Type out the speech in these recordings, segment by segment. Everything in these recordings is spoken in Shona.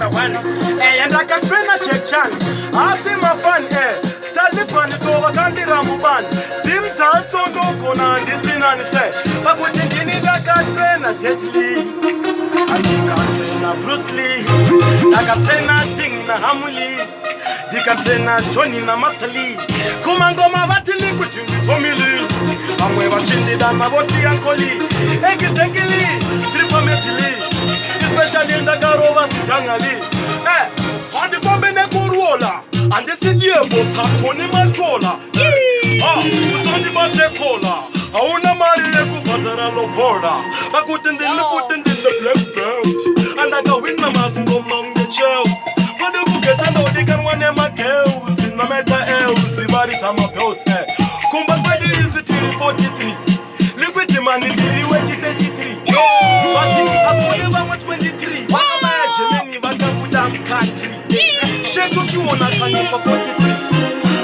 number one. And I can train a check chan. I see my fun, Taliban to Wakandi Rambuban. Sim Tanso no Kona and this in and say, but what did you need? I can train a Jet Li. I can train a Bruce Lee. I can train a Ting na Hamuli. They can train a Johnny na Matali. Kumangoma Vatili with you, Tommy Lee. I'm watching the Damavoti and Koli. Eggsegili, Tripametili. Especially in the Garova Sitangali. On the Fombene Kuruola. And the city of Tony Mantola. Who's on the Batecola? I want to marry a Kupatara Loporda. I couldn't then put in the black belt. And I go with my mask among the shelves. But the book and all they can one my girls. In the matter else, the body time of house. Come back by the easy 43. Liquid man in the way 33. But I could never want 23. What am I actually? But I'm with them country. Shake to you on a can for 43.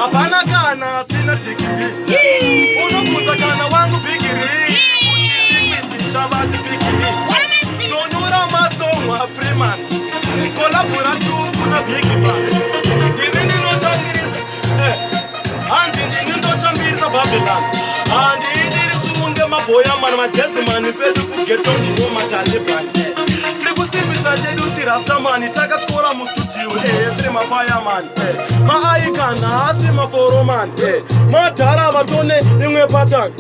A banana, sina tikiri. Uno Putagana, one to bigiri. Java to bigiri. Don't know Ramaso, a free man. Collaboratu, Puna biggie man. Didn't you know Tangiris? And didn't you know Tangiris of Babylon? And it is soon the Maboya man, my testimony, better get on the woman, Taliban. Tribusimbisaje duti rastamani taka tora mustuti ma fireman ma aikana asima foroman ma tara batone imwe pattern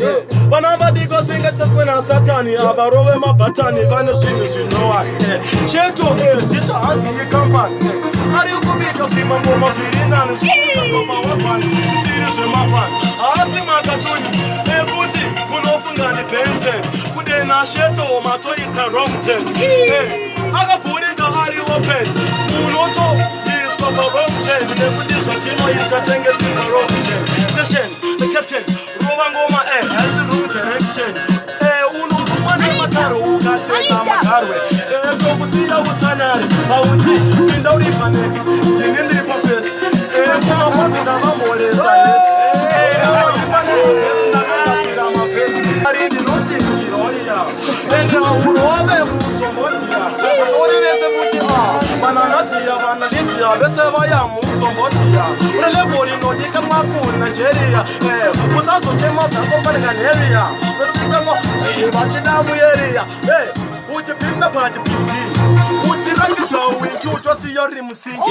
banamba digo singa takwena satani abarowe mabatani bano shinoa cheto sita anti company ari ukubika sima ngoma zirina nishika koma wapan ziri shemafan asima katuni kuti munofunga ni painted kudena sheto mato interrupted akavhurika ari open unoto discoveroption nekudizva tino itatengetingaroption session the captain rova ngoma has the room direction unorumane makaro ukatena makarwe tokusiya usanari auti indauripa next ndinindiripa first kumapapinda vamoresa yes ipanepapesi nakumatira mapesi ari ndinotingiroya ende urove musomotia ori vese mutia vananatia vanalitia vese vaya musomotia urelevori nodika makuni nigeria usazotemavyakopanikanheria vesikamo vachinamuyeria uchipinda pati piti uchirangisa winki utosiya rimusingi